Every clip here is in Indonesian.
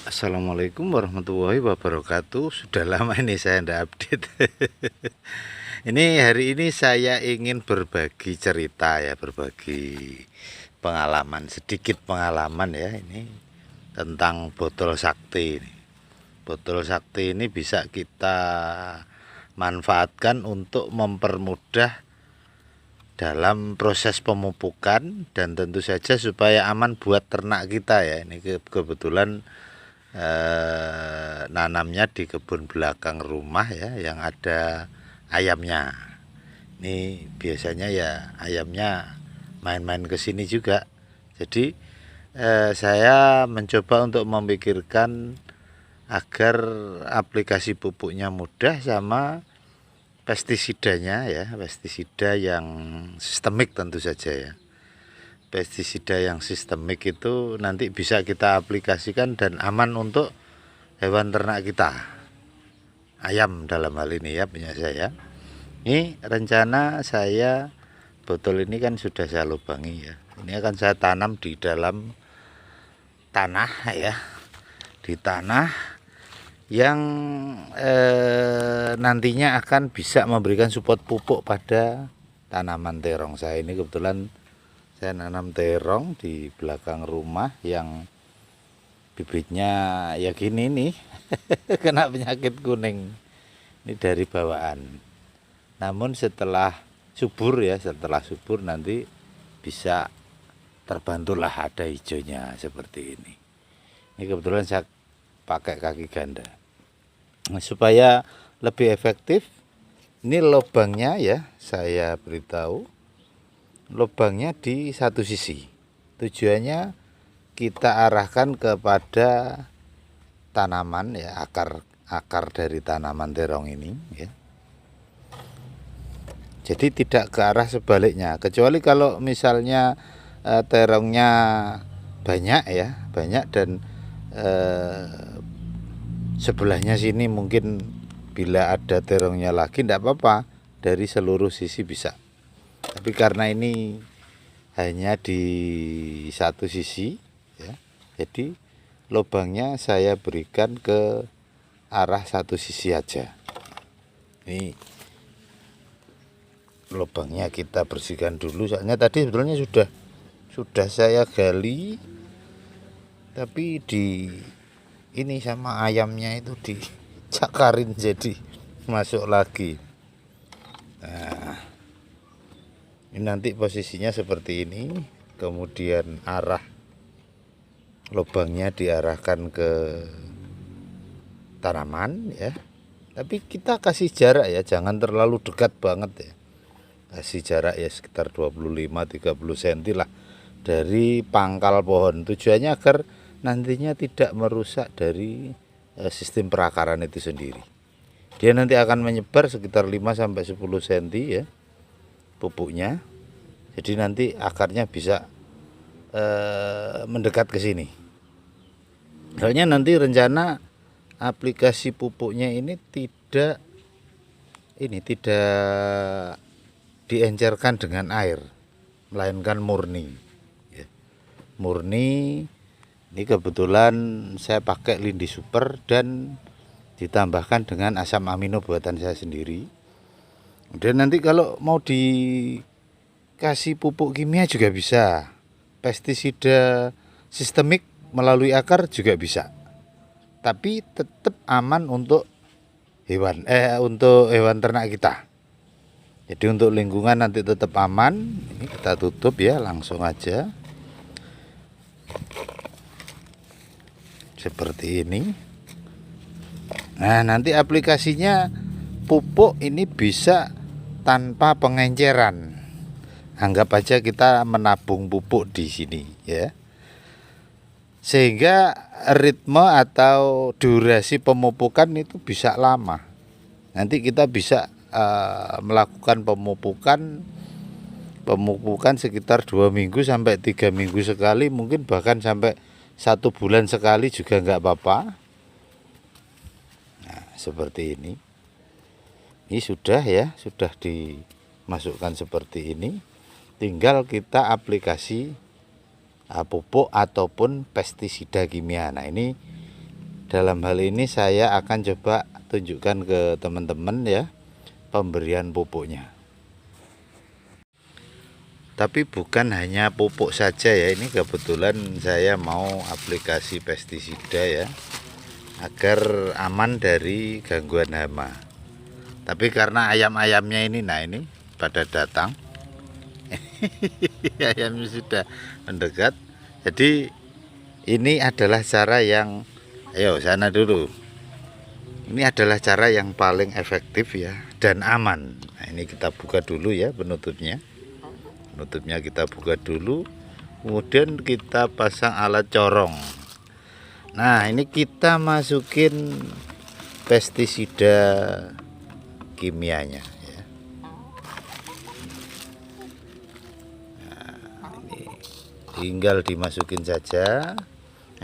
Assalamualaikum warahmatullahi wabarakatuh. Sudah lama ini saya tidak update. Ini hari ini saya ingin berbagi cerita ya, berbagi pengalaman, sedikit pengalaman ya ini tentang botol sakti ini. Botol sakti ini bisa kita manfaatkan untuk mempermudah dalam proses pemupukan dan tentu saja supaya aman buat ternak kita ya. Ini kebetulan nanamnya di kebun belakang rumah ya, yang ada ayamnya. Ini biasanya ya ayamnya main-main ke sini juga. Jadi saya mencoba untuk memikirkan agar aplikasi pupuknya mudah sama pestisidanya ya, pestisida yang sistemik tentu saja ya. Pestisida yang sistemik itu nanti bisa kita aplikasikan dan aman untuk hewan ternak kita, ayam dalam hal ini ya, punya saya. Ini rencana saya, botol ini kan sudah saya lubangi ya, ini akan saya tanam di dalam tanah ya, di tanah yang nantinya akan bisa memberikan support pupuk pada tanaman terong saya. Ini kebetulan saya nanam terong di belakang rumah yang bibitnya ya gini nih. Kena penyakit kuning ini dari bawaan. Namun setelah subur ya, setelah subur nanti bisa terbantulah ada hijaunya seperti ini. Ini kebetulan saya pakai kaki ganda. Nah, supaya lebih efektif, ini lubangnya ya saya beritahu, lubangnya di satu sisi. Tujuannya kita arahkan kepada tanaman ya, akar dari tanaman terong ini ya. Jadi tidak ke arah sebaliknya, kecuali kalau misalnya terongnya banyak ya, banyak dan sebelahnya sini mungkin bila ada terongnya lagi tidak apa-apa, dari seluruh sisi bisa. Tapi karena ini hanya di satu sisi ya, jadi lubangnya saya berikan ke arah satu sisi aja. Ini lubangnya kita bersihkan dulu, soalnya tadi sebetulnya sudah saya gali, tapi di ini sama ayamnya itu dicakarin jadi masuk lagi. Nah, ini nanti posisinya seperti ini, kemudian arah lubangnya diarahkan ke tanaman ya. Tapi kita kasih jarak ya, jangan terlalu dekat banget ya. Kasih jarak ya sekitar 25-30 cm lah dari pangkal pohon. Tujuannya agar nantinya tidak merusak dari sistem perakaran itu sendiri. Dia nanti akan menyebar sekitar 5-10 cm ya pupuknya. Jadi nanti akarnya bisa mendekat ke sini. Soalnya nanti rencana aplikasi pupuknya ini tidak diencerkan dengan air, melainkan murni ya. Murni. Ini kebetulan saya pakai Lindi Super dan ditambahkan dengan asam amino buatan saya sendiri. Dan nanti kalau mau dikasih pupuk kimia juga bisa, pestisida sistemik melalui akar juga bisa, tapi tetap aman untuk hewan ternak kita. Jadi untuk lingkungan nanti tetap aman. Ini kita tutup ya, langsung aja seperti ini. Nah, nanti aplikasinya pupuk ini bisa tanpa pengenceran. Anggap aja kita menabung pupuk di sini ya. Sehingga ritme atau durasi pemupukan itu bisa lama. Nanti kita bisa melakukan pemupukan sekitar 2 minggu sampai 3 minggu sekali, mungkin bahkan sampai 1 bulan sekali juga enggak apa-apa. Nah, seperti ini. Ini sudah ya, sudah dimasukkan seperti ini. Tinggal kita aplikasi pupuk ataupun pestisida kimia. Nah, ini dalam hal ini saya akan coba tunjukkan ke teman-teman ya pemberian pupuknya. Tapi bukan hanya pupuk saja ya, ini kebetulan saya mau aplikasi pestisida ya, agar aman dari gangguan hama. Tapi karena ayam-ayamnya ini, nah ini pada datang, ayamnya sudah mendekat. Jadi ini adalah cara yang, ayo sana dulu. Ini adalah cara yang paling efektif ya dan aman. Nah, ini kita buka dulu ya penutupnya. Penutupnya kita buka dulu, kemudian kita pasang alat corong. Nah ini kita masukin pestisida kimianya ya. Nah, ini tinggal dimasukin saja.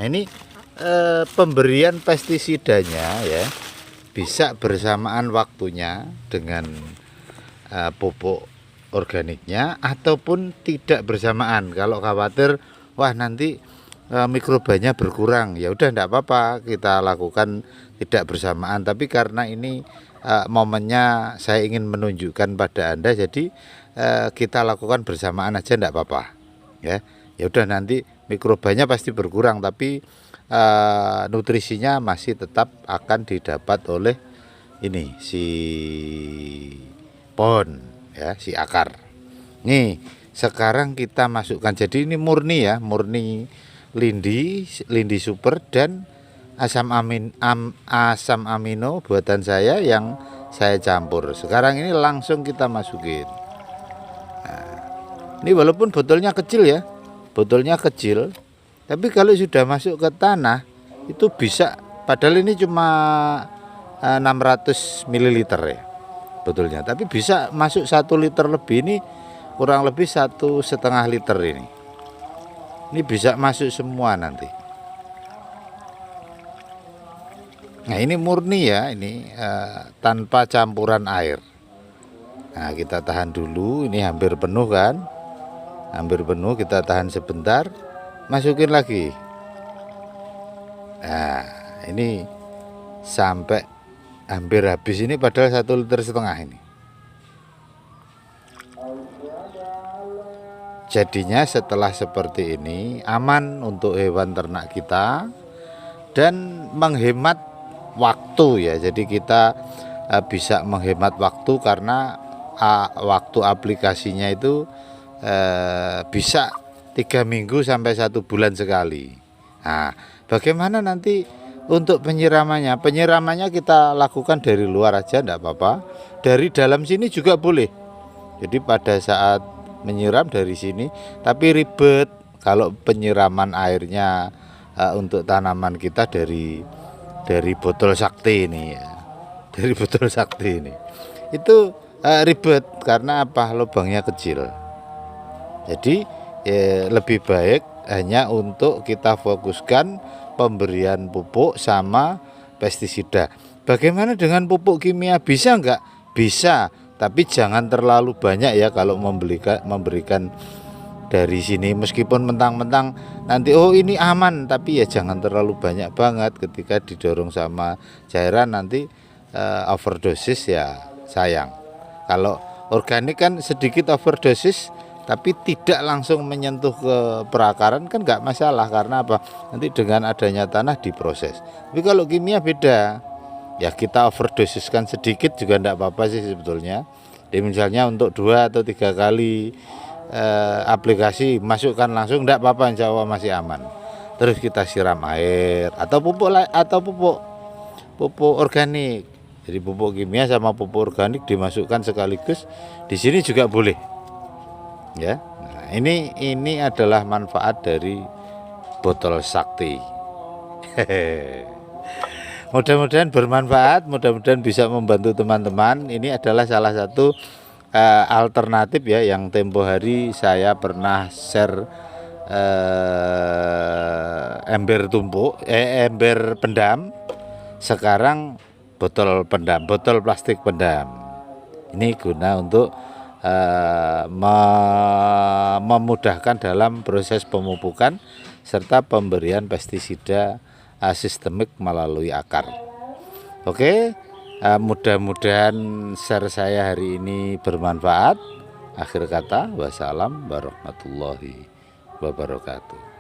Nah ini pemberian pestisidanya ya bisa bersamaan waktunya dengan pupuk organiknya ataupun tidak bersamaan. Kalau khawatir wah nanti mikrobanya berkurang, ya udah enggak apa-apa kita lakukan tidak bersamaan. Tapi karena ini momennya saya ingin menunjukkan pada Anda, jadi kita lakukan bersamaan aja enggak apa-apa ya. Ya udah nanti mikrobanya pasti berkurang, tapi nutrisinya masih tetap akan didapat oleh ini si pohon ya, si akar. Nih sekarang kita masukkan, jadi ini murni ya, murni lindi super dan asam amino buatan saya yang saya campur. Sekarang ini langsung kita masukin. Nah, ini walaupun botolnya kecil ya, botolnya kecil, tapi kalau sudah masuk ke tanah itu bisa, padahal ini cuma 600 ml ya betulnya, tapi bisa masuk 1 liter lebih. Ini kurang lebih 1,5 liter ini bisa masuk semua nanti. Nah ini murni ya, ini tanpa campuran air. Nah kita tahan dulu, ini hampir penuh kan, hampir penuh, kita tahan sebentar, masukin lagi. Nah ini sampai hampir habis ini, padahal 1,5 liter ini. Jadinya setelah seperti ini aman untuk hewan ternak kita dan menghemat waktu ya. Jadi kita bisa menghemat waktu karena waktu aplikasinya itu bisa 3 minggu sampai 1 bulan sekali. Nah bagaimana nanti untuk penyiramannya? Penyiramannya kita lakukan dari luar aja enggak apa-apa, dari dalam sini juga boleh. Jadi pada saat menyiram dari sini, tapi ribet kalau penyiraman airnya untuk tanaman kita dari botol sakti ini ya. Dari botol sakti ini itu ribet karena apa? Lubangnya kecil. Jadi lebih baik hanya untuk kita fokuskan pemberian pupuk sama pestisida. Bagaimana dengan pupuk kimia? Bisa enggak? Bisa, tapi jangan terlalu banyak ya kalau memberikan dari sini. Meskipun mentang-mentang nanti oh ini aman, tapi ya jangan terlalu banyak banget. Ketika didorong sama cairan nanti overdosis ya sayang. Kalau organik kan sedikit overdosis tapi tidak langsung menyentuh ke perakaran kan nggak masalah, karena apa? Nanti dengan adanya tanah diproses. Tapi kalau kimia beda ya, kita overdosiskan sedikit juga enggak apa-apa sih sebetulnya. Jadi misalnya untuk 2 atau 3 kali aplikasi masukkan langsung enggak apa-apa, insya Allah masih aman. Terus kita siram air atau pupuk organik. Jadi pupuk kimia sama pupuk organik dimasukkan sekaligus di sini juga boleh ya. Nah, ini adalah manfaat dari botol sakti. Mudah-mudahan bermanfaat, mudah-mudahan bisa membantu teman-teman. Ini adalah salah satu alternatif ya yang tempo hari saya pernah share, ember tumpuk, ember pendam. Sekarang botol pendam, botol plastik pendam. Ini guna untuk memudahkan dalam proses pemupukan serta pemberian pestisida sistemik melalui akar. Oke, mudah-mudahan share saya hari ini bermanfaat. Akhir kata, wassalam warahmatullahi wabarakatuh.